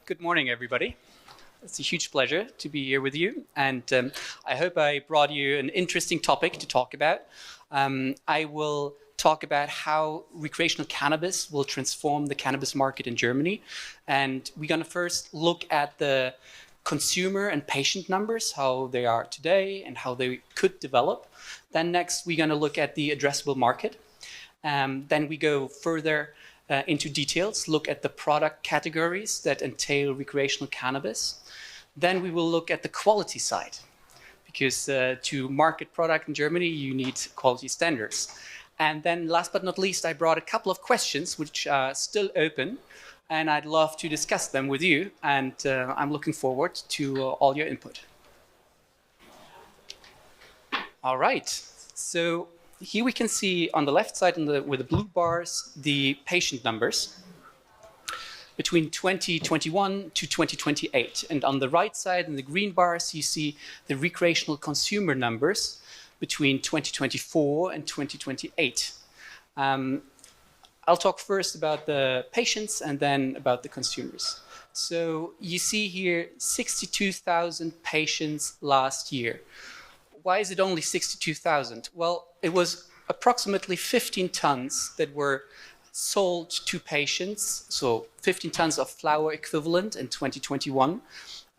Good morning, everybody. It's a huge pleasure to be here with you, and I hope I brought you an interesting topic to talk about. I will talk about how recreational cannabis will transform the cannabis market in Germany, and we're going to first look at the consumer and patient numbers, how they are today and how they could develop. Then next, we're going to look at the addressable market. Then we go further into details, look at the product categories that entail recreational cannabis. Then we will look at the quality side, because to market product in Germany, you need quality standards. And then last but not least, I brought a couple of questions which are still open, and I'd love to discuss them with you, and I'm looking forward to all your input. All right, so here we can see on the left side with the blue bars, the patient numbers between 2021 to 2028. And on the right side in the green bars, you see the recreational consumer numbers between 2024 and 2028. I'll talk first about the patients and then about the consumers. So you see here 62,000 patients last year. Why is it only 62,000? Well, it was approximately 15 tons that were sold to patients, so 15 tons of flower equivalent in 2021.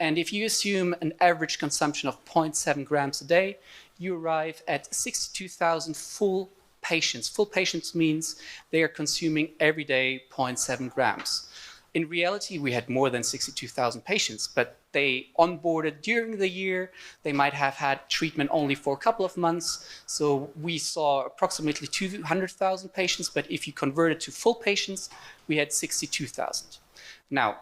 And if you assume an average consumption of 0.7 grams a day, you arrive at 62,000 full patients. Full patients means they are consuming every day 0.7 grams. In reality, we had more than 62,000 patients, but they onboarded during the year. They might have had treatment only for a couple of months. So we saw approximately 200,000 patients, but if you convert it to full patients, we had 62,000. Now,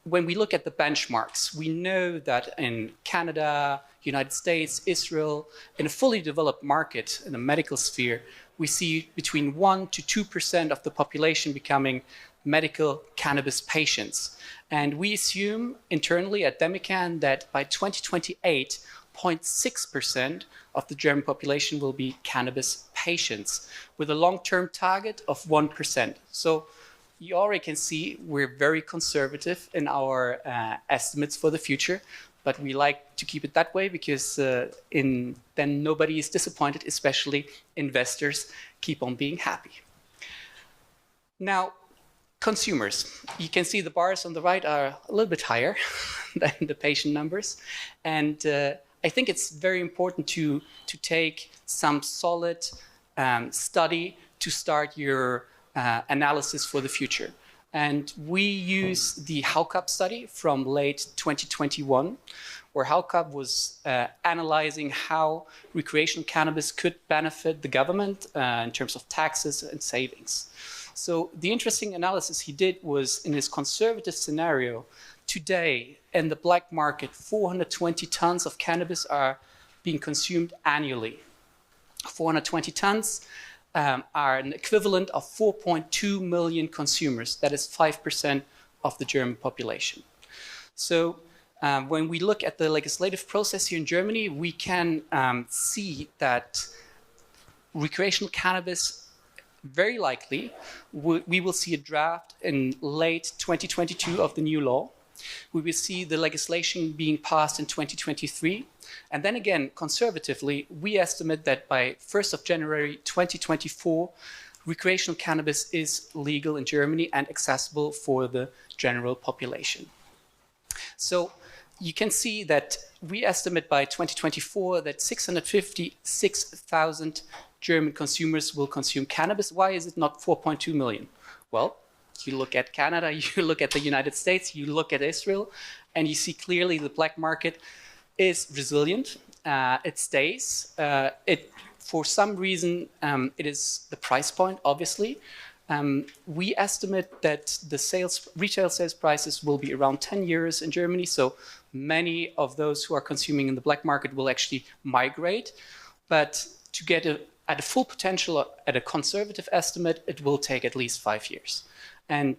when we look at the benchmarks, we know that in Canada, United States, Israel, in a fully developed market, in the medical sphere, we see between 1% to 2% of the population becoming medical cannabis patients. And we assume internally at Demecan that by 2028, 0.6% of the German population will be cannabis patients, with a long-term target of 1%. So you already can see we're very conservative in our estimates for the future, but we like to keep it that way because then nobody is disappointed, especially investors keep on being happy. Now, consumers. You can see the bars on the right are a little bit higher than the patient numbers. And I think it's very important to take some solid study to start your analysis for the future. And we use the HAUCAP study from late 2021, where HAUCAP was analyzing how recreational cannabis could benefit the government in terms of taxes and savings. So the interesting analysis he did was in his conservative scenario, today in the black market, 420 tons of cannabis are being consumed annually. 420 tons are an equivalent of 4.2 million consumers. That is 5% of the German population. So when we look at the legislative process here in Germany, we can see that recreational cannabis very likely, we will see a draft in late 2022 of the new law. We will see the legislation being passed in 2023. And then again, conservatively, we estimate that by 1st of January 2024, recreational cannabis is legal in Germany and accessible for the general population. So you can see that we estimate by 2024 that 656,000 German consumers will consume cannabis. Why is it not 4.2 million? Well, you look at Canada, you look at the United States, you look at Israel, and you see clearly the black market is resilient. It stays. For some reason, it is the price point, obviously. We estimate that the retail sales prices will be around 10 euros in Germany. So many of those who are consuming in the black market will actually migrate. But to get at a full potential, at a conservative estimate, it will take at least 5 years. And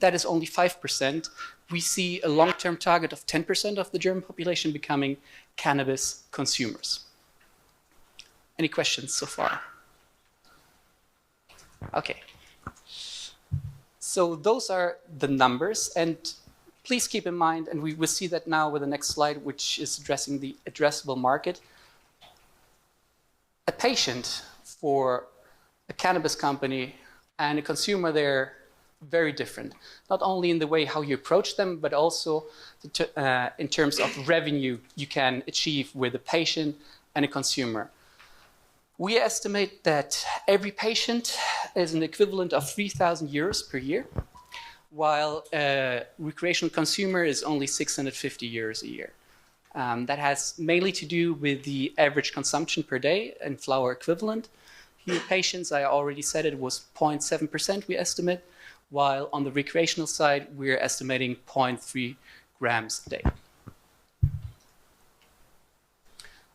that is only 5%. We see a long-term target of 10% of the German population becoming cannabis consumers. Any questions so far? Okay. So those are the numbers. And please keep in mind, and we will see that now with the next slide, which is addressing the addressable market. A patient for a cannabis company and a consumer, they're very different. Not only in the way how you approach them, but also in terms of revenue you can achieve with a patient and a consumer. We estimate that every patient is an equivalent of 3,000 euros per year, while a recreational consumer is only 650 euros a year. That has mainly to do with the average consumption per day and flower equivalent. Here, patients, I already said it was 0.7% we estimate, while on the recreational side, we're estimating 0.3 grams a day.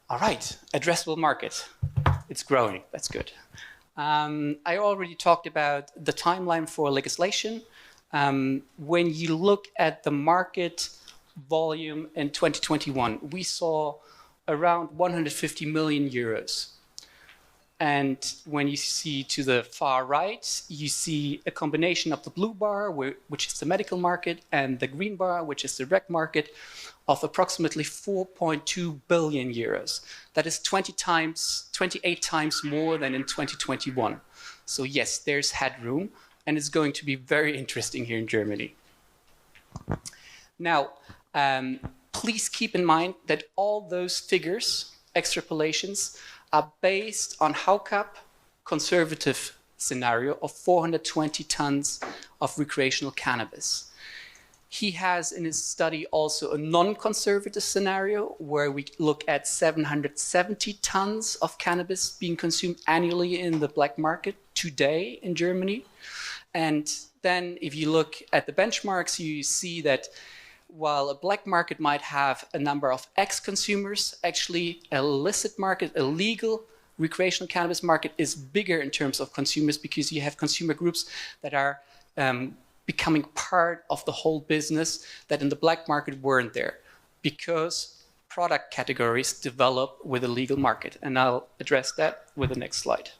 All right, addressable market. It's growing, that's good. I already talked about the timeline for legislation. When you look at the market volume in 2021, we saw around 150 million euros. And when you see to the far right, you see a combination of the blue bar, which is the medical market, and the green bar, which is the rec market, of approximately 4.2 billion euros. That is 28 times more than in 2021. So yes, there's headroom, and it's going to be very interesting here in Germany. Now, please keep in mind that all those figures, extrapolations, are based on HAUCAP conservative scenario of 420 tons of recreational cannabis. He has in his study also a non-conservative scenario where we look at 770 tons of cannabis being consumed annually in the black market today in Germany. And then if you look at the benchmarks, you see that while a black market might have a number of ex-consumers, actually a illicit market, a legal recreational cannabis market is bigger in terms of consumers because you have consumer groups that are becoming part of the whole business that in the black market weren't there because product categories develop with a legal market. And I'll address that with the next slide.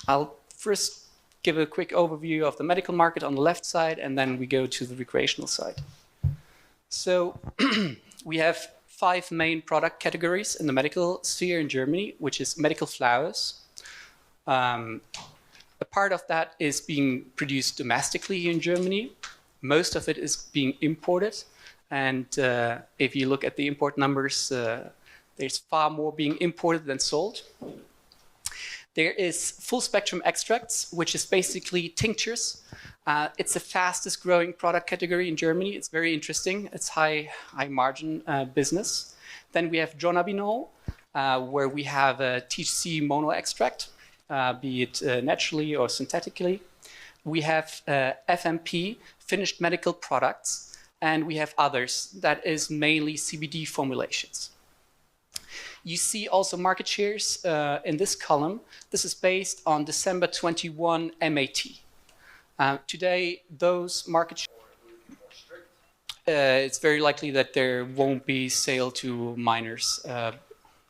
I'll first give a quick overview of the medical market on the left side, and then we go to the recreational side. So we have 5 main product categories in the medical sphere in Germany, which is medical flowers. A part of that is being produced domestically here in Germany. Most of it is being imported. And if you look at the import numbers, there's far more being imported than sold. There is full spectrum extracts, which is basically tinctures. It's the fastest growing product category in Germany. It's very interesting. It's high margin business. Then we have dronabinol, where we have a THC mono extract, be it naturally or synthetically. We have FMP, finished medical products, and we have others. That is mainly CBD formulations. You see also market shares in this column. This is based on December 21 MAT. Today, those market shares, it's very likely that there won't be sale to minors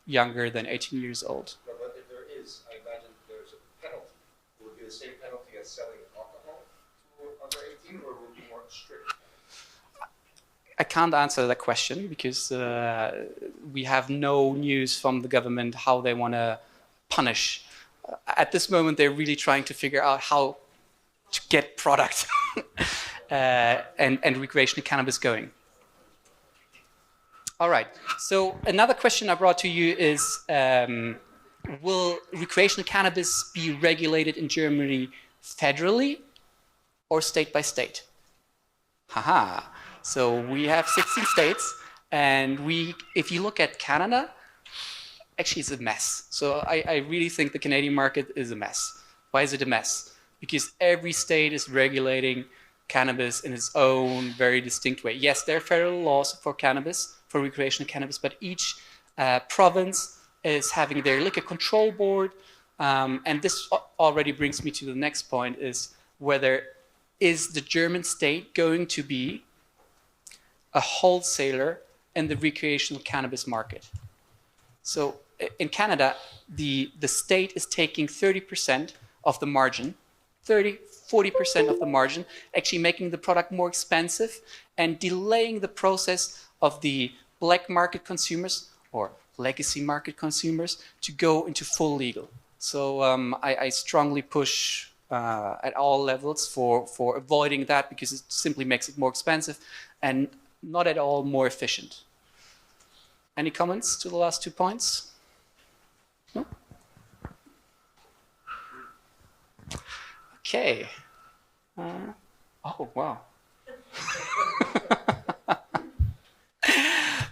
younger than 18 years old. No, but if there is, I imagine there's a penalty. Will it be the same penalty as selling alcohol to under 18, or will it be more strict? I can't answer that question because we have no news from the government how they want to punish. At this moment, they're really trying to figure out how to get product and recreational cannabis going. All right, so another question I brought to you is, will recreational cannabis be regulated in Germany federally or state by state? Haha. So we have 16 states, and if you look at Canada, actually it's a mess. So I really think the Canadian market is a mess. Why is it a mess? Because every state is regulating cannabis in its own very distinct way. Yes, there are federal laws for cannabis, for recreational cannabis, but each province is having their liquor control board. And this already brings me to the next point, is whether is the German state going to be a wholesaler in the recreational cannabis market. So in Canada, the state is taking 30% of the margin, 30 40% of the margin, actually making the product more expensive and delaying the process of the black market consumers or legacy market consumers to go into full legal. So I strongly push at all levels for avoiding that, because it simply makes it more expensive and not at all more efficient. Any comments to the last 2 points? No? Okay. Oh, wow.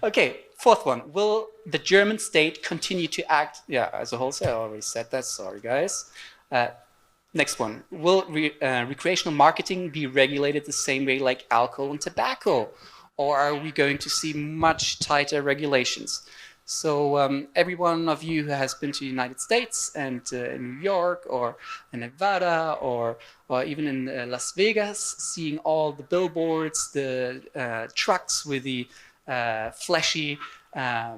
Okay, fourth one. Will the German state continue to act as a wholesale? I already said that, sorry guys. Next one. Will recreational marketing be regulated the same way like alcohol and tobacco? Or are we going to see much tighter regulations? So every one of you who has been to the United States and in New York or in Nevada or even in Las Vegas, seeing all the billboards, the trucks with the flashy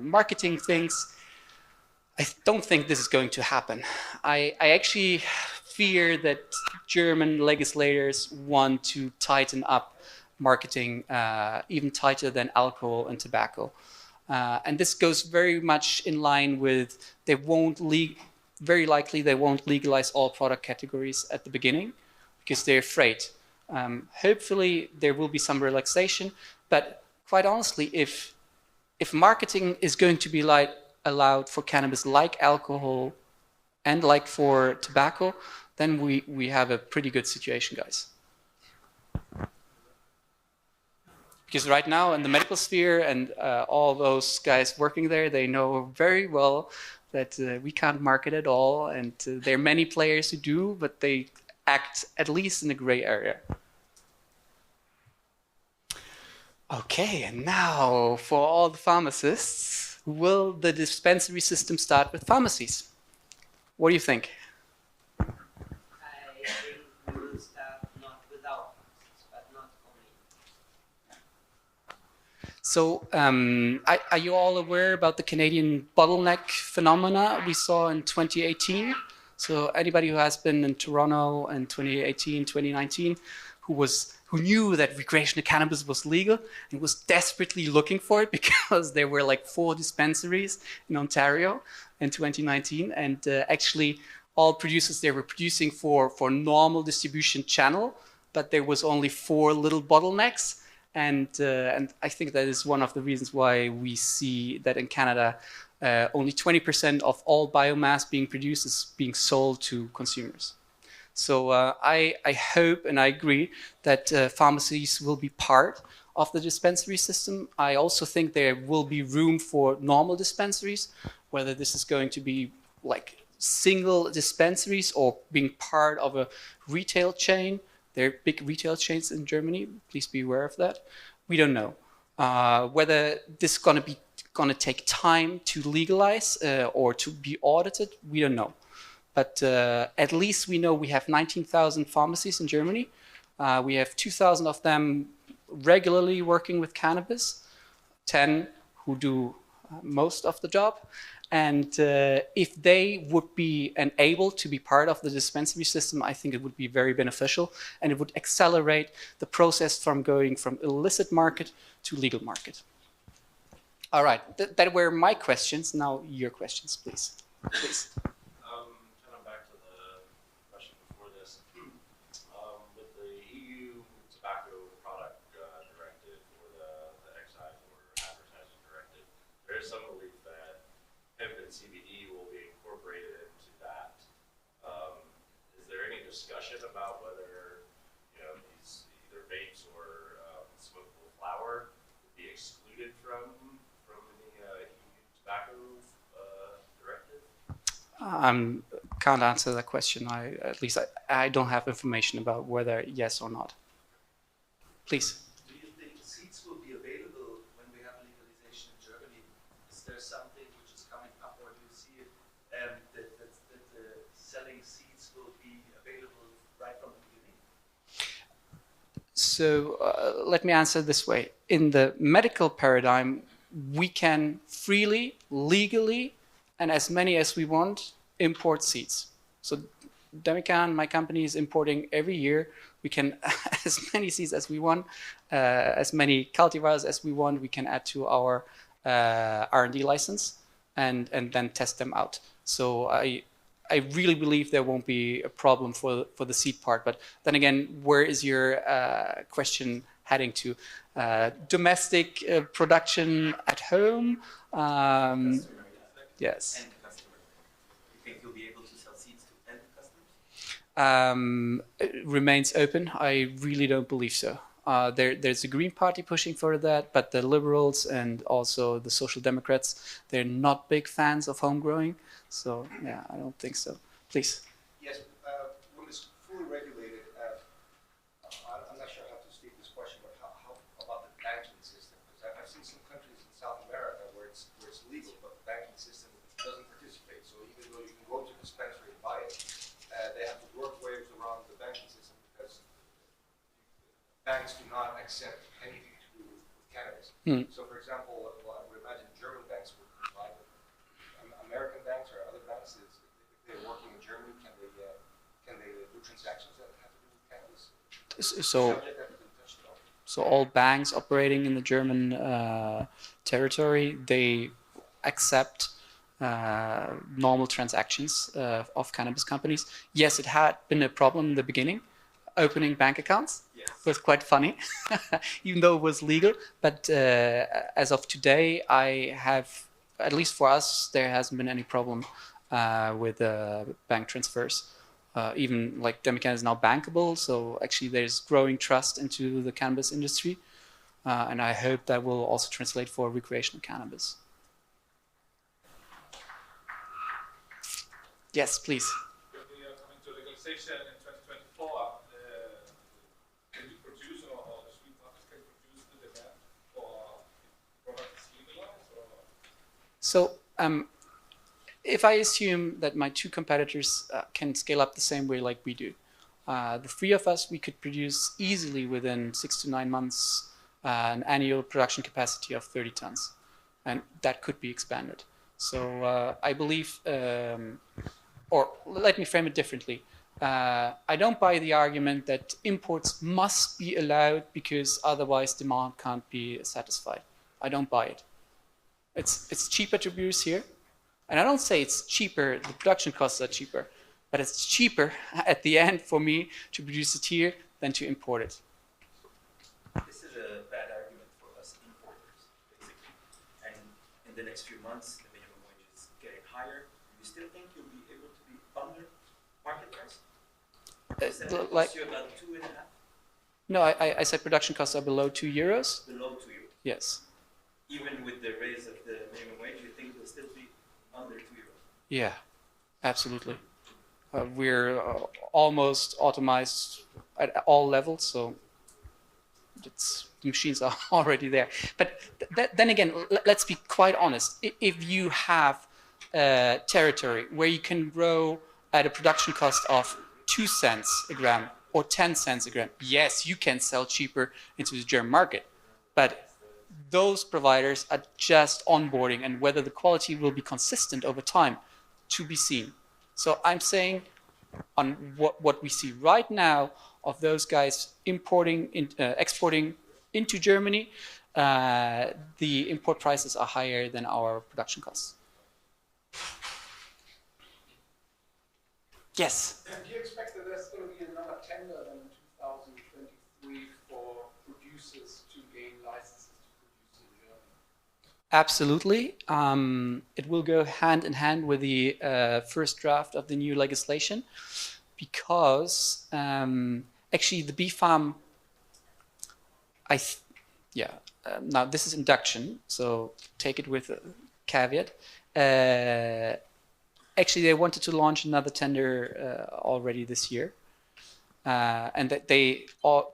marketing things, I don't think this is going to happen. I actually fear that German legislators want to tighten up marketing even tighter than alcohol and tobacco. And this goes very much in line with very likely they won't legalize all product categories at the beginning because they're afraid. Hopefully there will be some relaxation, but quite honestly, if marketing is going to be allowed for cannabis like alcohol and like for tobacco, then we have a pretty good situation, guys. Because right now in the medical sphere and all those guys working there, they know very well that we can't market at all, and there are many players who do, but they act at least in a gray area. Okay, and now for all the pharmacists, will the dispensary system start with pharmacies? What do you think? I think we will start not without pharmacies, but not only. So are you all aware about the Canadian bottleneck phenomena we saw in 2018? So anybody who has been in Toronto in 2018, 2019, who knew that recreational cannabis was legal and was desperately looking for it because there were like 4 dispensaries in Ontario in 2019, and actually all producers, they were producing for normal distribution channel, but there was only 4 little bottlenecks. And I think that is one of the reasons why we see that in Canada, only 20% of all biomass being produced is being sold to consumers. So I hope and I agree that pharmacies will be part of the dispensary system. I also think there will be room for normal dispensaries, whether this is going to be like single dispensaries or being part of a retail chain. There are big retail chains in Germany. Please be aware of that. We don't know whether this is going to take time to legalize or to be audited. We don't know. But at least we know we have 19,000 pharmacies in Germany. We have 2,000 of them regularly working with cannabis, 10 who do most of the job. And if they would be able to be part of the dispensary system, I think it would be very beneficial, and it would accelerate the process from going from illicit market to legal market. All right, that were my questions. Now your questions, please. Please. Kind of back to the question before this. With the EU tobacco product directive or the excise or advertising directive, there is some belief that hemp and CBD will be incorporated into that. Is there any discussion about whether these either vapes or smokable flower would be excluded from the EU tobacco directive? Can't answer that question. At least I don't have information about whether yes or not. Please. Do you think seeds will be available when we have legalization in Germany? Is there something which is coming up, or do you see it that the selling seeds will be available right from the beginning? So let me answer this way. In the medical paradigm, we can freely, legally, and as many as we want, import seeds. So Demecan, my company, is importing every year. We can as many seeds as we want, as many cultivars as we want. We can add to our R&D license and then test them out. So I really believe there won't be a problem for the seed part. But then again, where is your question heading to? Domestic production at home? Yes. End customer. You think you'll be able to sell seeds to end customers? It remains open. I really don't believe so. There's a Green Party pushing for that, but the Liberals and also the Social Democrats, they're not big fans of home growing. So yeah, I don't think so. Please. Yes, when it's fully regulated, I'm not sure how to state this question, but how about the banking system? Because I've seen some countries in South America where it's legal, but the banking system doesn't participate. So even though you can go to a dispensary and buy it, they have to work ways around the banking system because banks do not accept anything to do with cannabis. So for example, I would imagine German banks would buy it. American banks or other banks, if they're working in Germany, can they do transactions that have to do with cannabis? So all banks operating in the German territory, they accept normal transactions of cannabis companies. Yes, it had been a problem in the beginning, opening bank accounts. Yes. It was quite funny, even though it was legal. But as of today, at least for us, there hasn't been any problem with bank transfers. Even like Demecan is now bankable, so actually there's growing trust into the cannabis industry, and I hope that will also translate for recreational cannabis. Yes, please. When we are coming to legalization in 2024, can you produce or the sweet market can produce the demand for products legalized? So if I assume that my two competitors can scale up the same way like we do, the three of us, we could produce easily within 6 to 9 months an annual production capacity of 30 tons. And that could be expanded. So I believe, or let me frame it differently. I don't buy the argument that imports must be allowed because otherwise demand can't be satisfied. I don't buy it. It's cheaper to produce here. And I don't say it's cheaper, the production costs are cheaper, but it's cheaper at the end for me to produce it here than to import it. This is a bad argument for us importers, basically. And in the next few months, the minimum wage is getting higher. Do you still think you'll be able to be under market price? Like, you about 2.5? No, I said production costs are below €2. Below 2 euros. Yes. Even with the raise of the minimum wage, you think you'll still be under 2 euros? Yeah, absolutely. We're almost automized at all levels, so the machines are already there. But then again, let's be quite honest. If you have a territory where you can grow at a production cost of 2 cents a gram or 10 cents a gram, yes, you can sell cheaper into the German market. But those providers are just onboarding, and whether the quality will be consistent over time, to be seen. So I'm saying on what we see right now of those guys exporting into Germany, the import prices are higher than our production costs. Yes? Do you expect that there's going to be another tender in 2023 for producers to gain licenses to produce in Germany? Absolutely. It will go hand in hand with the first draft of the new legislation, because actually the bee farm, now this is induction, so take it with a caveat. Actually, they wanted to launch another tender already this year, and that they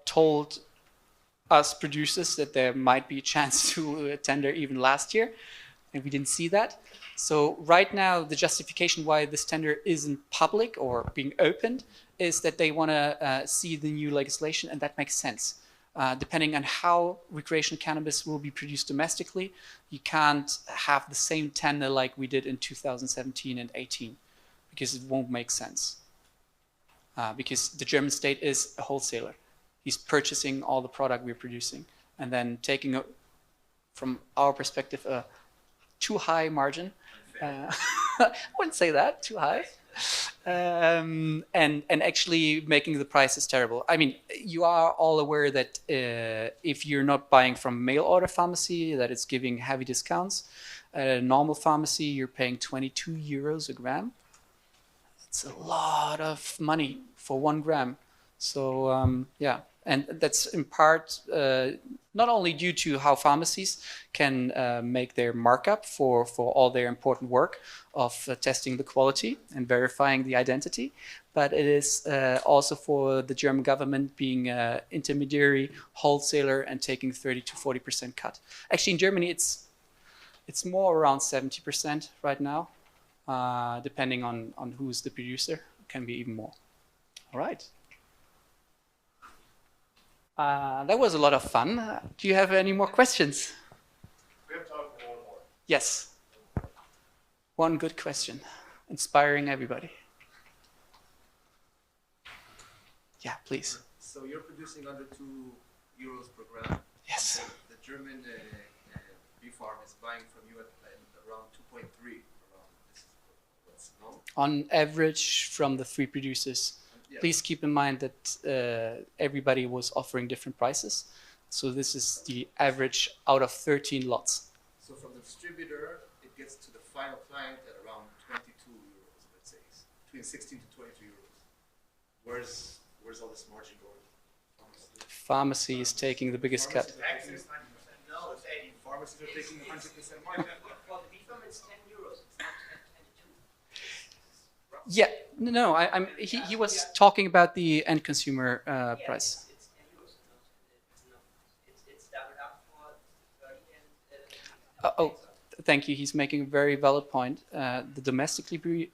told us producers that there might be a chance to tender even last year, and we didn't see that. So right now, the justification why this tender isn't public or being opened is that they want to see the new legislation, and that makes sense. Depending on how recreational cannabis will be produced domestically, you can't have the same tender like we did in 2017 and 18, because it won't make sense. because the German state is a wholesaler. He's purchasing all the product we're producing and then taking, from our perspective, a too high margin. I wouldn't say that, too high. And actually making the prices terrible. I mean, you are all aware that if you're not buying from mail order pharmacy, that it's giving heavy discounts. At a normal pharmacy, you're paying 22 euros a gram. It's a lot of money for 1 gram. So yeah, and that's in part not only due to how pharmacies can make their markup for all their important work of testing the quality and verifying the identity, but it is also for the German government being an intermediary wholesaler and taking 30 to 40% cut. Actually, in Germany, it's more around 70% right now, depending on who's the producer. It can be even more. All right. That was a lot of fun. Do you have any more questions? We have time for one more. Yes. One good question, inspiring everybody. Yeah, please. So you're producing under 2 euros per gram. Yes. The German bee farm is buying from you at around 2.3. This is what's known. On average, from the 3 producers. Yeah. Please keep in mind that everybody was offering different prices. So this is the average out of 13 lots. So from the distributor, it gets to the final client at around 22 euros, let's say. Between 16 to 22 euros. Where's all this margin going? Pharmacy is taking the biggest cut. Actually, it's 90%. No, it's 80. Pharmacies are taking 100% margin. For the beef farm, it's 10 euros. It's not 22. Yeah, no, he was talking about the end consumer price. It's 10 euros. It's doubled up for 30 and. Oh, thank you. He's making a very valid point. The domestically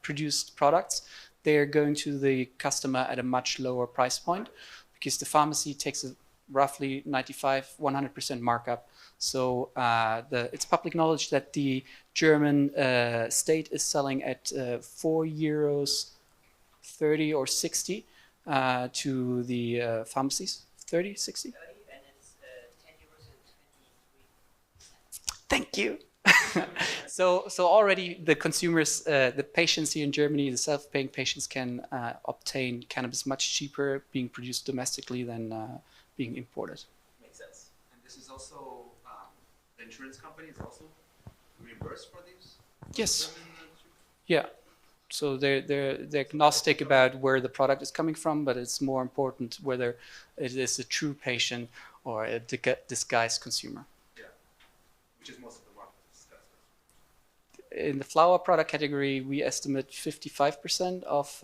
produced products, they're going to the customer at a much lower price point because the pharmacy takes a roughly 95-100% markup. So it's public knowledge that the German state is selling at 4 euros 30 or 60 to the pharmacies. 30, 60? 30 and it's 10 euros and 23. Thank you. So already the consumers, the patients here in Germany, the self-paying patients can obtain cannabis much cheaper being produced domestically than being imported. Makes sense. And this is also, the insurance company is also reimbursed for these? Yes. Yeah. So they're agnostic about where the product is coming from, but it's more important whether it is a true patient or a disguised consumer. Yeah. Which is most of the market. In the flower product category, we estimate 55% of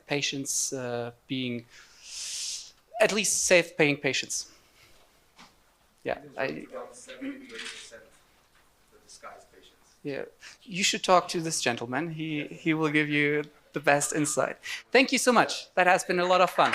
patients being at least safe-paying patients. Yeah, Around 70 to 80% the disguised patients. yeah. You should talk to this gentleman. He will give you the best insight. Thank you so much. That has been a lot of fun.